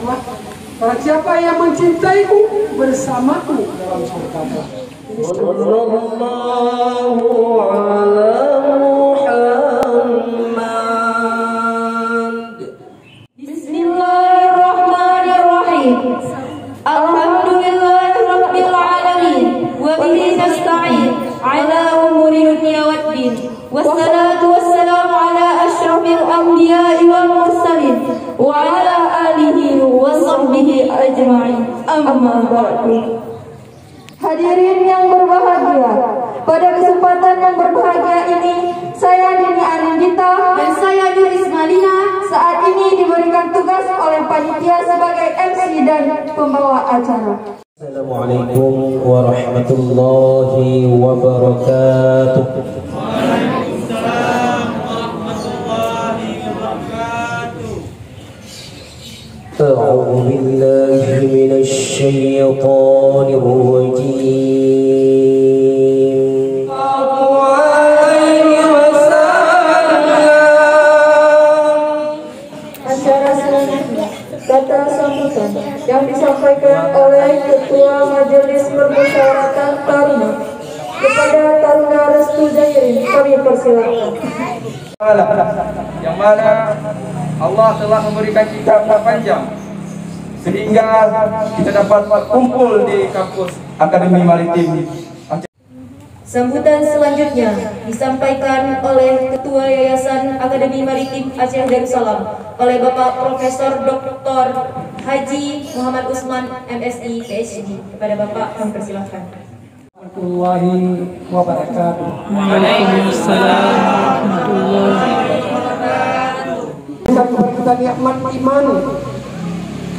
Allah, barang siapa yang mencintaiku bersamaku dalam surga. Sallallahu ala Muhammad. Bismillahirrahmanirrahim. Alhamdulillahirabbil alamin wa bihi nasta'in ala umuri dunya waddin. Wassalatu wassalamu ala asyrafil anbiya'i wal mursalin wa ala alihi wa sahbihi ajma'in. Amma ba'du. Hadirin yang berbahagia, pada kesempatan yang berbahagia ini, saya Nini Anindita dan saya Yuris Malina saat ini diberikan tugas oleh panitia sebagai MC dan pembawa acara. Assalamualaikum warahmatullahi wabarakatuh. Waalaikumsalam warahmatullahi wabarakatuh. A'udzu billahi minasy syaithanir rajim. Acara selanjutnya, kata sambutan yang disampaikan oleh Ketua Majelis Permusyawaratan Taruna kepada Taruna Restu Jairin, kami persilakan. Yang mana Allah telah memberikan kita umur panjang sehingga kita dapat kumpul di kampus Akademi Maritim. Sambutan selanjutnya disampaikan oleh Ketua Yayasan Akademi Maritim Aceh Darussalam oleh Bapak Profesor Dr. Haji Muhammad Usman MSI PhD. Kepada Bapak kami persilakan. Warahmatullahi wabarakatuh. Waalaikumsalam warahmatullahi Berikan kepada kita nikmat iman,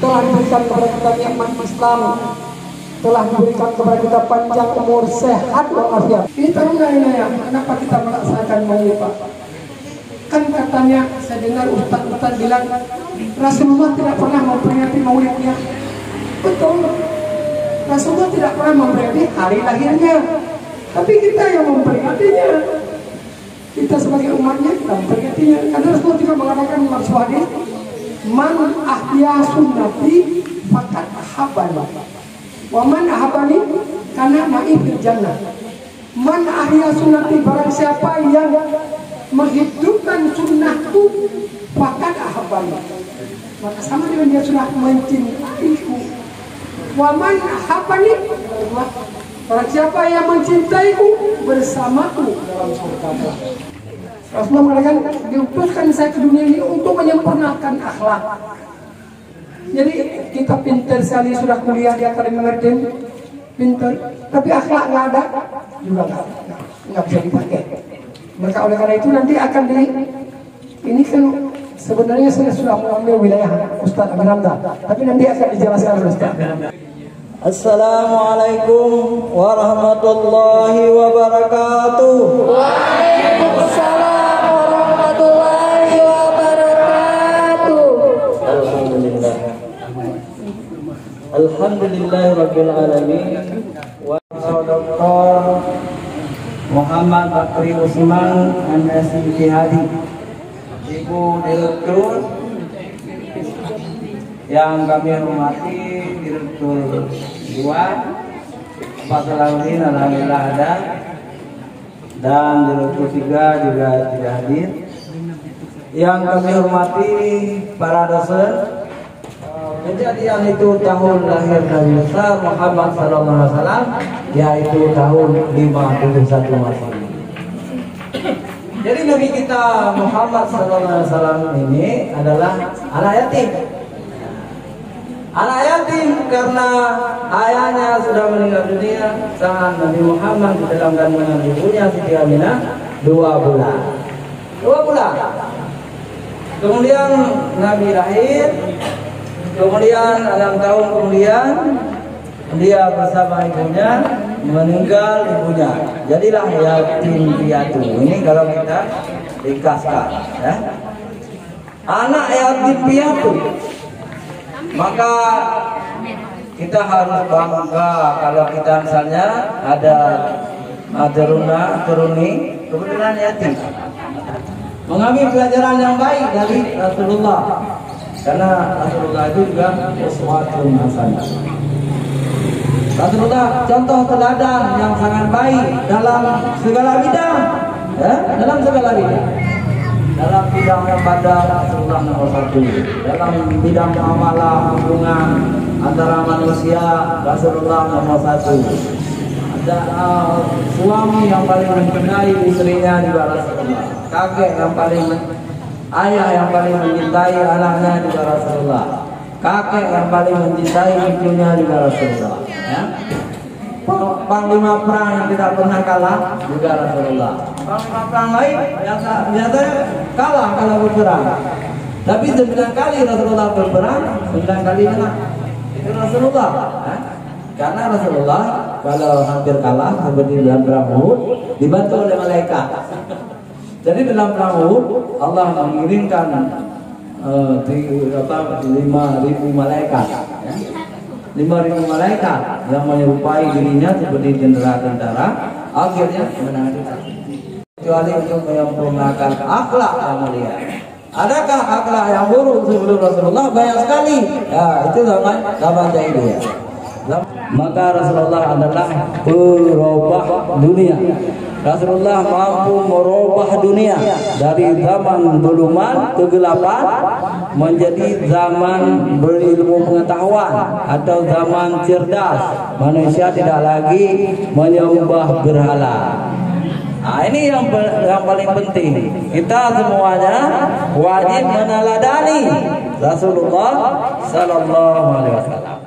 telah diberikan kepada kita nikmat Islam, telah diberikan kepada kita panjang umur, sehat walafiat. Ini taruna ini ya, kenapa kita melaksanakan maulid Pak? Kan katanya saya dengar ustaz-ustaz bilang Rasulullah tidak pernah memperingati maulidnya. Betul. Rasulullah tidak pernah memperingati hari lahirnya, tapi kita yang memperingatinya. Kita sebagai umatnya kita memperingatinya. Karena Rasulullah juga mengatakan dalam sebuah hadis, man ahya sunnati faqad ahabbani wa man ahabbani kana ma'i fil jannah. Man ahya sunnati, barang siapa yang menghidupkan sunnahku faqad ahabbani, maka sama dengan dia sudah mencintaiku. Wa man ahabbani, barang siapa yang mencintaiku bersamaku dalam surga. Rasulullah mengatakan, diutuskan saya ke dunia ini untuk menyempurnakan akhlak. Jadi kita pintar sekali, sudah kuliah di Akademi Maritim, pintar, tapi akhlak nggak ada, juga nggak bisa dipakai. Maka oleh karena itu nanti akan ini kan sebenarnya saya sudah mengambil wilayah Ustaz Amir Hamzah, tapi nanti akan dijelaskan oleh Ustaz. Assalamualaikum warahmatullahi wabarakatuh. Waalaikumsalam warahmatullahi wabarakatuh. Alhamdulillah. Alhamdulillahirabbil alamin. Wa Dr. Muhammad Bakri Usman MSI PhD. Ibu Direktur yang kami hormati, Direktur 2 Pak Salahuddin alhamdulillah ada, dan Direktur 3 juga tidak hadir. Yang kami hormati para dosen, kejadian itu tahun lahir Nabi besar Muhammad SAW, yaitu tahun 51 Masehi. Jadi Nabi kita Muhammad SAW ini adalah anak yatim. Anak yatim karena ayahnya sudah meninggal dunia saat Nabi Muhammad di dalam kandungan ibunya Siti Aminah 2 bulan. 2 bulan. Kemudian Nabi lahir. Kemudian 6 tahun kemudian dia bersama ibunya meninggal ibunya. Jadilah yatim piatu. Ini kalau kita ringkaskan, ya. Anak yatim piatu. Maka kita harus bangga kalau kita misalnya ada teruni kebetulan yatim, mengambil pelajaran yang baik dari Rasulullah. Karena Rasulullah itu juga uswatun hasanah. Rasulullah contoh teladan yang sangat baik dalam segala bidang, ya, dalam segala bidang. Dalam bidang ibadah Rasulullah nomor 1. Dalam bidang muamalah hubungan antara manusia Rasulullah nomor 1. Ada suami yang paling mencintai istrinya juga Rasulullah. Kakek yang paling ayah yang paling mencintai anaknya juga Rasulullah. Kakek yang paling mencintai cucunya juga Rasulullah. Ya. Panglima perang yang tidak pernah kalah juga Rasulullah. Panglima perang lain biasanya kalah kalau berperang. Tapi 9 kali Rasulullah berperang, 9 kali menang. Itu Rasulullah. Ya. Karena Rasulullah kalau hampir kalah seperti dalam perang Uhud dibantu oleh malaikat. Jadi dalam perang Uhud Allah mengirimkan 5.000 malaikat, ya. 5.000 malaikat yang menyerupai dirinya seperti tentara-tentara, akhirnya menang. Kecuali untuk menyempurnakan akhlak yang mulia. Adakah akhlak yang buruk sebelum Rasulullah? Banyak sekali. Ya, itu zaman jahiliyah. Maka Rasulullah adalah perubah dunia. Rasulullah mampu merubah dunia dari zaman zuluman kegelapan menjadi zaman berilmu pengetahuan atau zaman cerdas. Manusia tidak lagi menyembah berhala. Nah, ini yang paling penting. Kita semuanya wajib meneladani Rasulullah sallallahu alaihi wasallam.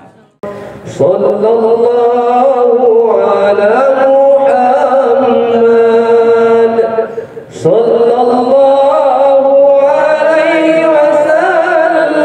Sallallahu ala Muhammad sallallahu alaihi wasallam.